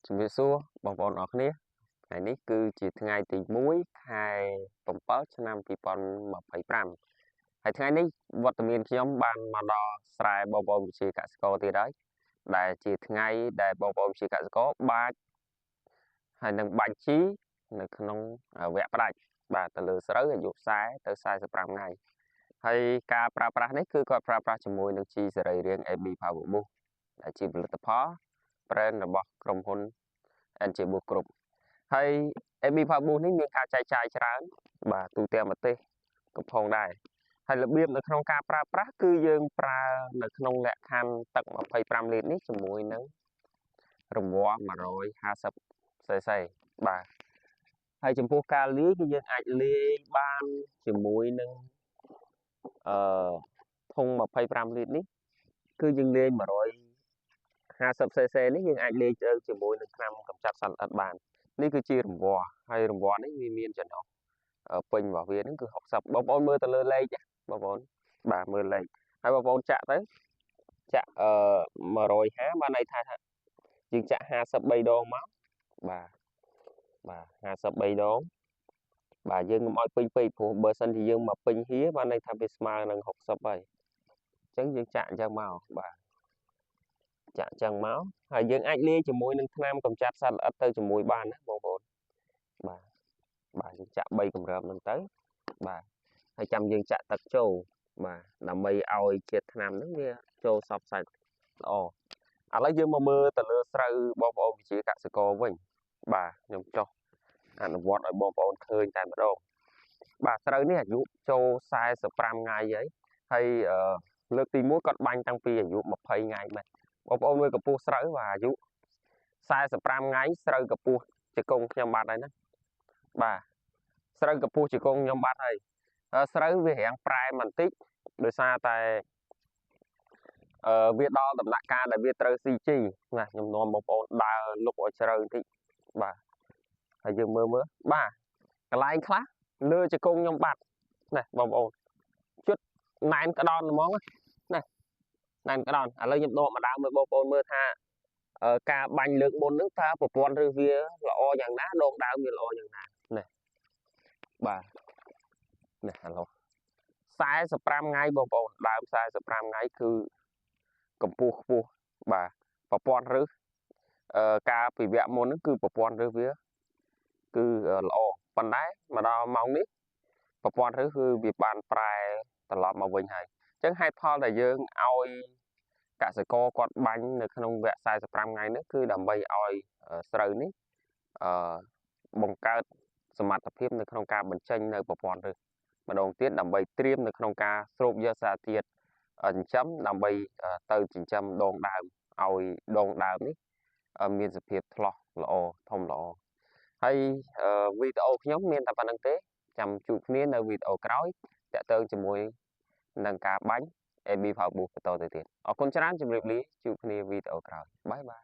ជំរាបសួរបងប្អូនអរគ្នាថ្ងៃនេះគឺជាថ្ងៃទី1 ខែ 7 ឆ្នាំ 2025 ហើយថ្ងៃនេះវត្តមានខ្ញុំបានមកដល់ស្រែបងប្អូនវិជាកសិករទៀតហើយដែលជាថ្ងៃដែលបងប្អូនវិជាកសិករបាចហើយនឹងបាញ់ជីនៅក្នុងវគ្គផ្ដាច់បាទទៅលើស្រូវអាយុ40ទៅ45ថ្ងៃហើយការប្រើប្រាស់នេះគឺគាត់ប្រើប្រាស់ជាមួយនឹងជីសរីរាង្គ AB Power Boost ដែលជាផលិតផល brand របស់ក្រុមហ៊ុន NJ Boost Group ហើយ AB Power Boost នេះមានការចែកចាយច្រើនបាទទូទាំងប្រទេសក៏ផងដែរហើយរបៀបនៅក្នុងការប្រើប្រាស់គឺយើងប្រើនៅក្នុងលក្ខខណ្ឌទឹក25លីត្រនេះជាមួយនឹងរង្វាស់ 150cc បាទហើយចំពោះការលាយគឺយើងអាចលាយបានជាមួយនឹងធុង25លីត្រនេះគឺយើងលាយ 150cc នេះយើងអាចលេងទៅជាមួយនឹងថ្នាំកម្ចាត់សត្វល្អិតបាននេះគឺជារង្វាស់ហើយរង្វាស់នេះវាមានចំណុះពេញរបស់វានឹងគឺ60បងប្អូនមើលទៅលើលេខបងប្អូនបាទមើលលេខហើយបងប្អូនចាក់ទៅចាក់150បានន័យថាយើងចាក់53ដងមកបាទ53ដងបាទយើងកុំឲ្យពេញពេកព្រោះបើសិនជាយើងមកពេញហៀបានន័យថាវាស្មើនឹង60ហើយអញ្ចឹងយើងចាក់អញ្ចឹងមកបាទចាក់ចឹងមកហើយយើងអាចលាយជាមួយនឹងថ្នាំកម្ចាត់សត្វល្អិតទៅជាមួយបានណាបងប្អូនបាទយើងចាក់3គម្របហ្នឹងទៅបាទហើយចាំយើងចាក់ទឹកចូលបាទដើម្បីឲ្យជាតិថ្នាំហ្នឹងវាចូលសព្វសាច់ល្អឥឡូវយើងមកមើលទៅលើស្រូវបងប្អូនវិជាកសិករវិញបាទខ្ញុំចុះអនុវត្តឲ្យបងប្អូនឃើញតែម្ដងបាទស្រូវនេះអាយុចូល45ថ្ងៃហើយលើកទី1គាត់បាញ់តាំងពីអាយុ20ថ្ងៃមែនបងប្អូនមើលកម្ពស់ស្រូវបាទអាយុ45ថ្ងៃស្រូវកម្ពស់ជង្គង់ខ្ញុំបាត់ហើយណាបាទស្រូវកម្ពស់ជង្គង់ខ្ញុំបាត់ហើយស្រូវវារាងប្រែបន្តិចដោយសារតែវាដល់ដំណាក់កាលដែលវាត្រូវ CG ណាខ្ញុំនាំបងប្អូនដើរលុកឲ្យជ្រៅបន្តិចបាទហើយយើងមើលបាទកន្លែងខ្លះលើជង្គង់ខ្ញុំបាត់ណាបងប្អូនជិតណែនក្តោនហ្មងណាណែនក្តោនឥឡូវខ្ញុំដកម្ដងមើលបងប្អូនមើលថាការបាញ់លើកមុនហ្នឹងតើប្រព័ន្ធឬវាល្អយ៉ាងណាដងដើមវាល្អយ៉ាងណានេះបាទនេះឥឡូវ45ថ្ងៃបងប្អូនដើម45ថ្ងៃគឺកម្ពស់ខ្ពស់បាទប្រព័ន្ធឬការពីវគ្គមុនហ្នឹងគឺប្រព័ន្ធឬវាគឺល្អប៉ុន្តែមកដល់ម៉ោងនេះប្រព័ន្ធឬគឺវាបានប្រែត្រឡប់មកវិញហើយអញ្ចឹងហេតុផលដែលយើងឲ្យកសិករគាត់បាញ់នៅក្នុងវគ្គ45ថ្ងៃនេះគឺដើម្បីឲ្យស្រូវនេះបង្កើតសមត្ថភាពនៅក្នុងការបញ្ចេញនៅប្រព័ន្ធឬម្ដងទៀតដើម្បីត្រៀមនៅក្នុងការស្រូបយកសារធាតុចិញ្ចឹមដើម្បីទៅចិញ្ចឹមដងដើមឲ្យដងដើមនេះមានសភាពថ្លោះល្អធំល្អហើយវីដេអូខ្ញុំមានតែប៉ុណ្្នឹងទេចាំជួបគ្នានៅវីដេអូក្រោយតាក់ទងជាមួយនឹងការបាញ់ AB Power Boost បន្តទៅទៀតអរគុណច្រើនជម្រាបលាជួបគ្នាវីដេអូក្រោយបាយបាយ